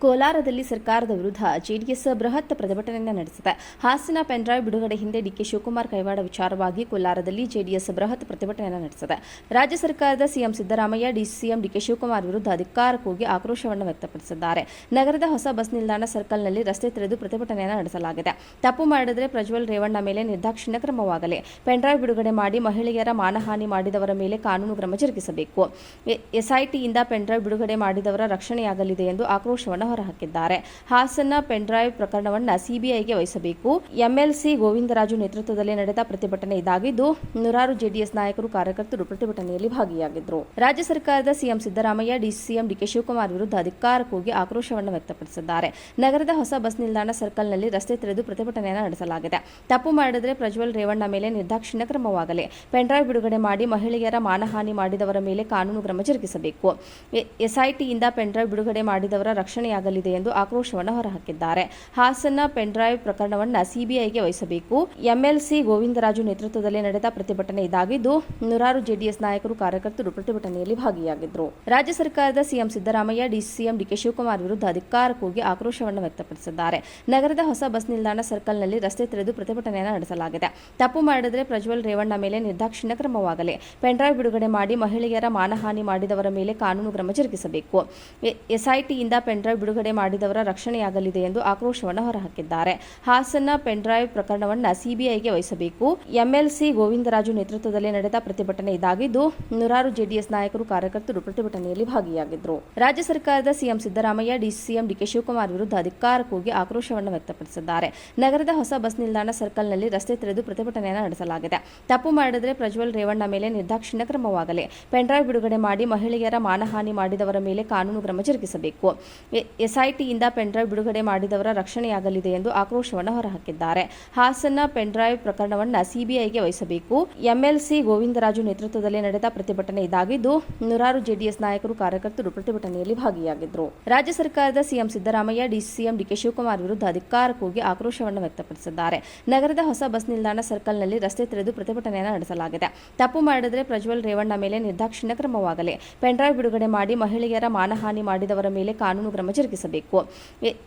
ಕೋಲಾರದಲ್ಲಿ ಸರ್ಕಾರದ ವಿರುದ್ಧ ಜೆಡಿಎಸ್ ಬೃಹತ್ ಪ್ರತಿಭಟನೆಯನ್ನು ನಡೆಸಿದೆ. ಹಾಸನ ಪೆನ್ಡ್ರೈವ್ ಬಿಡುಗಡೆ ಹಿಂದೆ ಡಿಕೆ ಶಿವಕುಮಾರ್ ಕೈವಾಡ ವಿಚಾರವಾಗಿ ಕೋಲಾರದಲ್ಲಿ ಜೆಡಿಎಸ್ ಬೃಹತ್ ಪ್ರತಿಭಟನೆಯನ್ನು ನಡೆಸಿದೆ. ರಾಜ್ಯ ಸರ್ಕಾರದ ಸಿಎಂ ಸಿದ್ದರಾಮಯ್ಯ, ಸಿಎಂ ಡಿಕೆ ಶಿವಕುಮಾರ್ ವಿರುದ್ಧ ಅಧಿಕಾರಕ್ಕೋಗಿ ಆಕ್ರೋಶವನ್ನು ವ್ಯಕ್ತಪಡಿಸಿದ್ದಾರೆ. ನಗರದ ಹೊಸ ಬಸ್ ನಿಲ್ದಾಣ ಸರ್ಕಲ್ನಲ್ಲಿ ರಸ್ತೆ ತೆರೆದು ಪ್ರತಿಭಟನೆಯನ್ನು ನಡೆಸಲಾಗಿದೆ. ತಪ್ಪು ಮಾಡಿದರೆ ಪ್ರಜ್ವಲ್ ರೇವಣ್ಣ ಮೇಲೆ ನಿರ್ದಾಕ್ಷಿಣ್ಯ ಕ್ರಮವಾಗಲಿ, ಪೆನ್ಡ್ರೈವ್ ಬಿಡುಗಡೆ ಮಾಡಿ ಮಹಿಳೆಯರ ಮಾನಹಾನಿ ಮಾಡಿದವರ ಮೇಲೆ ಕಾನೂನು ಕ್ರಮ ಜರುಗಿಸಬೇಕು, ಎಸ್ಐಟಿಯಿಂದ ಪೆನ್ಡ್ರೈವ್ ಬಿಡುಗಡೆ ಮಾಡಿದವರ ರಕ್ಷಣೆಯಾಗಲಿದೆ ಎಂದು ಆಕ್ರೋಶವನ್ನು ಹೊರಹಾಕಿದ್ದಾರೆ. ಹಾಸನ ಪೆನ್ಡ್ರೈವ್ ಪ್ರಕರಣವನ್ನು ಸಿಬಿಐಗೆ ವಹಿಸಬೇಕು. ಎಂಎಲ್ಸಿ ಗೋವಿಂದರಾಜು ನೇತೃತ್ವದಲ್ಲಿ ನಡೆದ ಪ್ರತಿಭಟನೆ ಇದಾಗಿದ್ದು, ನೂರಾರು ಜೆಡಿಎಸ್ ನಾಯಕರು, ಕಾರ್ಯಕರ್ತರು ಪ್ರತಿಭಟನೆಯಲ್ಲಿ ಭಾಗಿಯಾಗಿದ್ದರು. ರಾಜ್ಯ ಸರ್ಕಾರದ ಸಿಎಂ ಸಿದ್ದರಾಮಯ್ಯ, ಸಿಎಂ ಡಿಕೆ ಶಿವಕುಮಾರ್ ವಿರುದ್ಧ ಅಧಿಕಾರಕ್ಕೋಗಿ ಆಕ್ರೋಶವನ್ನು ವ್ಯಕ್ತಪಡಿಸಿದ್ದಾರೆ. ನಗರದ ಹೊಸ ಬಸ್ ನಿಲ್ದಾಣ ಸರ್ಕಲ್ನಲ್ಲಿ ರಸ್ತೆ ತೆರೆದು ಪ್ರತಿಭಟನೆಯನ್ನು ನಡೆಸಲಾಗಿದೆ. ತಪ್ಪು ಮಾಡಿದರೆ ಪ್ರಜ್ವಲ್ ರೇವಣ್ಣ ಮೇಲೆ ನಿರ್ದಾಕ್ಷಿಣ್ಯ ಕ್ರಮವಾಗಲಿ, ಪೆನ್ಡ್ರೈವ್ ಬಿಡುಗಡೆ ಮಾಡಿ ಮಹಿಳೆಯರ ಮಾನಹಾನಿ ಮಾಡಿದವರ ಮೇಲೆ ಕಾನೂನು ಕ್ರಮ ಜರುಗಿಸಬೇಕು, ಎಸ್ಐಟಿಯಿಂದ ಪೆನ್ಡ್ರೈವ್ ಬಿಡುಗಡೆ ಮಾಡಿದವರ ರಕ್ಷಣೆಯಾಗಲಿದೆ ಎಂದು ಆಕ್ರೋಶವನ್ನು ಹೊರಹಾಕಿದ್ದಾರೆ. ಹಾಸನ ಪೆನ್ಡ್ರೈವ್ ಪ್ರಕರಣವನ್ನು ಸಿಬಿಐಗೆ ವಹಿಸಬೇಕು. ಎಂಎಲ್ಸಿ ಗೋವಿಂದರಾಜು ನೇತೃತ್ವದಲ್ಲಿ ನಡೆದ ಪ್ರತಿಭಟನೆ ಇದಾಗಿದ್ದು, ನೂರಾರು ಜೆಡಿಎಸ್ ನಾಯಕರು, ಕಾರ್ಯಕರ್ತರು ಪ್ರತಿಭಟನೆಯಲ್ಲಿ ಭಾಗಿಯಾಗಿದ್ದರು. ರಾಜ್ಯ ಸರ್ಕಾರದ ಸಿಎಂ ಸಿದ್ದರಾಮಯ್ಯ, ಸಿಎಂ ಡಿಕೆ ಶಿವಕುಮಾರ್ ವಿರುದ್ಧ ಅಧಿಕಾರಕ್ಕೋಗಿ ಆಕ್ರೋಶವನ್ನು ವ್ಯಕ್ತಪಡಿಸಿದ್ದಾರೆ. ನಗರದ ಹೊಸ ಬಸ್ ನಿಲ್ದಾಣ ಸರ್ಕಲ್ನಲ್ಲಿ ರಸ್ತೆ ತೆರೆದು ಪ್ರತಿಭಟನೆಯನ್ನು ನಡೆಸಲಾಗಿದೆ. ತಪ್ಪು ಮಾಡಿದರೆ ಪ್ರಜ್ವಲ್ ರೇವಣ್ಣ ಮೇಲೆ ನಿರ್ದಾಕ್ಷಿಣ್ಯ ಕ್ರಮವಾಗಲಿ, ಪೆನ್ಡ್ರೈವ್ ಬಿಡುಗಡೆ ಮಾಡಿ ಮಹಿಳೆಯರ ಮಾನಹಾನಿ ಮಾಡಿದವರ ಮೇಲೆ ಕಾನೂನು ಕ್ರಮ ಜರುಗಿಸಬೇಕು, ಎಸ್ಐಟಿಯಿಂದ ಪೆನ್ಡ್ರೈವ್ ಬಿಡುಗಡೆ ಮಾಡಿದವರ ರಕ್ಷಣೆಯಾಗಲಿದೆ ಎಂದು ಆಕ್ರೋಶವನ್ನು ಹೊರಹಾಕಿದ್ದಾರೆ. ಹಾಸನ ಪೆನ್ಡ್ರೈವ್ ಪ್ರಕರಣವನ್ನು ಸಿಬಿಐಗೆ ವಹಿಸಬೇಕು. ಎಂಎಲ್ಸಿ ಗೋವಿಂದರಾಜು ನೇತೃತ್ವದಲ್ಲಿ ನಡೆದ ಪ್ರತಿಭಟನೆ ಇದಾಗಿದ್ದು, ನೂರಾರು ಜೆಡಿಎಸ್ ನಾಯಕರು, ಕಾರ್ಯಕರ್ತರು ಪ್ರತಿಭಟನೆಯಲ್ಲಿ ಭಾಗಿಯಾಗಿದ್ದರು. ರಾಜ್ಯ ಸರ್ಕಾರದ ಸಿಎಂ ಸಿದ್ದರಾಮಯ್ಯ, ಸಿಎಂ ಡಿಕೆ ಶಿವಕುಮಾರ್ ವಿರುದ್ಧ ಅಧಿಕಾರಕ್ಕೋಗಿ ಆಕ್ರೋಶವನ್ನು ವ್ಯಕ್ತಪಡಿಸಿದ್ದಾರೆ. ನಗರದ ಹೊಸ ಬಸ್ ನಿಲ್ದಾಣ ಸರ್ಕಲ್ನಲ್ಲಿ ರಸ್ತೆ ತೆರೆದು ಪ್ರತಿಭಟನೆಯನ್ನು ನಡೆಸಲಾಗಿದೆ. ತಪ್ಪು ಮಾಡಿದರೆ ಪ್ರಜ್ವಲ್ ರೇವಣ್ಣ ಮೇಲೆ ನಿರ್ದಾಕ್ಷಿಣ್ಯ ಕ್ರಮವಾಗಲಿ, ಪೆನ್ಡ್ರೈವ್ ಬಿಡುಗಡೆ ಮಾಡಿ ಮಹಿಳೆಯರ ಮಾನಹಾನಿ ಮಾಡಿದವರ ಮೇಲೆ ಕಾನೂನು ಕ್ರಮ ಜರುಗಿಸಬೇಕು, ಎಸ್ಐಟಿಯಿಂದ ಪೆನ್ಡ್ರೈವ್ ಬಿಡುಗಡೆ ಮಾಡಿದವರ ರಕ್ಷಣೆಯಾಗಲಿದೆ ಎಂದು ಆಕ್ರೋಶವನ್ನು ಹೊರಹಾಕಿದ್ದಾರೆ. ಹಾಸನ ಪೆನ್ಡ್ರೈವ್ ಪ್ರಕರಣವನ್ನು ಸಿಬಿಐಗೆ ವಹಿಸಬೇಕು. ಎಂಎಲ್ಸಿ ಗೋವಿಂದರಾಜು ನೇತೃತ್ವದಲ್ಲಿ ನಡೆದ ಪ್ರತಿಭಟನೆ ಇದಾಗಿದ್ದು, ನೂರಾರು ಜೆಡಿಎಸ್ ನಾಯಕರು, ಕಾರ್ಯಕರ್ತರು ಪ್ರತಿಭಟನೆಯಲ್ಲಿ ಭಾಗಿಯಾಗಿದ್ದರು. ರಾಜ್ಯ ಸರ್ಕಾರದ ಸಿಎಂ ಸಿದ್ದರಾಮಯ್ಯ, ಸಿಎಂ ಡಿಕೆ ಶಿವಕುಮಾರ್ ವಿರುದ್ಧ ಅಧಿಕಾರಕ್ಕೋಗಿ ಆಕ್ರೋಶವನ್ನು ವ್ಯಕ್ತಪಡಿಸಿದ್ದಾರೆ. ನಗರದ ಹೊಸ ಬಸ್ ನಿಲ್ದಾಣ ಸರ್ಕಲ್ನಲ್ಲಿ ರಸ್ತೆ ತೆರೆದು ಪ್ರತಿಭಟನೆಯನ್ನು ನಡೆಸಲಾಗಿದೆ. ತಪ್ಪು ಮಾಡಿದರೆ ಪ್ರಜ್ವಲ್ ರೇವಣ್ಣ ಮೇಲೆ ನಿರ್ದಾಕ್ಷಿಣ್ಯ ಕ್ರಮವಾಗಲಿ, ಪೆನ್ಡ್ರೈವ್ ಬಿಡುಗಡೆ ಮಾಡಿ ಮಹಿಳೆಯರ ಮಾನಹಾನಿ ಮಾಡಿದವರ ಮೇಲೆ ಕಾನೂನು ಕ್ರಮ ಜರುಗಿಸಬೇಕು,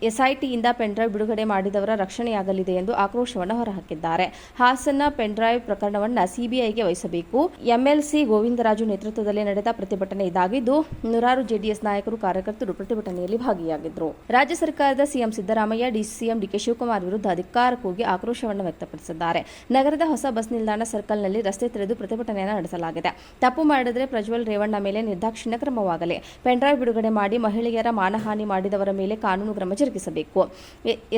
ಎಸ್ಐಟಿಯಿಂದ ಪೆನ್ಡ್ರೈವ್ ಬಿಡುಗಡೆ ಮಾಡಿದವರ ರಕ್ಷಣೆಯಾಗಲಿದೆ ಎಂದು ಆಕ್ರೋಶವನ್ನು ಹೊರಹಾಕಿದ್ದಾರೆ. ಹಾಸನ ಪೆನ್ಡ್ರೈವ್ ಪ್ರಕರಣವನ್ನು ಸಿಬಿಐಗೆ ವಹಿಸಬೇಕು. ಎಂಎಲ್ಸಿ ಗೋವಿಂದರಾಜು ನೇತೃತ್ವದಲ್ಲಿ ನಡೆದ ಪ್ರತಿಭಟನೆ ಇದಾಗಿದ್ದು, ನೂರಾರು ಜೆಡಿಎಸ್ ನಾಯಕರು, ಕಾರ್ಯಕರ್ತರು ಪ್ರತಿಭಟನೆಯಲ್ಲಿ ಭಾಗಿಯಾಗಿದ್ದರು. ರಾಜ್ಯ ಸರ್ಕಾರದ ಸಿಎಂ ಸಿದ್ದರಾಮಯ್ಯ, ಸಿಎಂ ಡಿಕೆ ಶಿವಕುಮಾರ್ ವಿರುದ್ಧ ಅಧಿಕಾರಕ್ಕೋಗಿ ಆಕ್ರೋಶವನ್ನು ವ್ಯಕ್ತಪಡಿಸಿದ್ದಾರೆ. ನಗರದ ಹೊಸ ಬಸ್ ನಿಲ್ದಾಣ ಸರ್ಕಲ್ನಲ್ಲಿ ರಸ್ತೆ ತೆರೆದು ಪ್ರತಿಭಟನೆಯನ್ನು ನಡೆಸಲಾಗಿದೆ. ತಪ್ಪು ಮಾಡಿದರೆ ಪ್ರಜ್ವಲ್ ರೇವಣ್ಣ ಮೇಲೆ ನಿರ್ದಾಕ್ಷಿಣ್ಯ ಕ್ರಮವಾಗಲಿ, ಪೆನ್ಡ್ರೈವ್ ಬಿಡುಗಡೆ ಮಾಡಿ ಮಹಿಳೆಯರ ಮಾನಹಾನಿ ಮಾಡಿದವರ ಮೇಲೆ ಕಾನೂನು ಕ್ರಮ ಜರುಗಿಸಬೇಕು,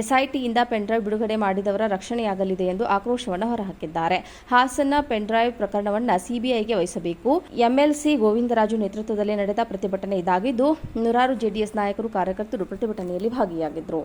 ಎಸ್ಐಟಿಯಿಂದ ಪೆನ್ಡ್ರೈವ್ ಬಿಡುಗಡೆ ಮಾಡಿದವರ ರಕ್ಷಣೆಯಾಗಲಿದೆ ಎಂದು ಆಕ್ರೋಶವನ್ನು ಹೊರಹಾಕಿದ್ದಾರೆ. ಹಾಸನ ಪೆನ್ಡ್ರೈವ್ ಪ್ರಕರಣವನ್ನು ಸಿಬಿಐಗೆ ವಹಿಸಬೇಕು. ಎಂಎಲ್ಸಿ ಗೋವಿಂದರಾಜು ನೇತೃತ್ವದಲ್ಲಿ ನಡೆದ ಪ್ರತಿಭಟನೆ ಇದಾಗಿದ್ದು, ನೂರಾರು ಜೆಡಿಎಸ್ ನಾಯಕರು, ಕಾರ್ಯಕರ್ತರು ಪ್ರತಿಭಟನೆಯಲ್ಲಿ ಭಾಗಿಯಾಗಿದ್ದರು.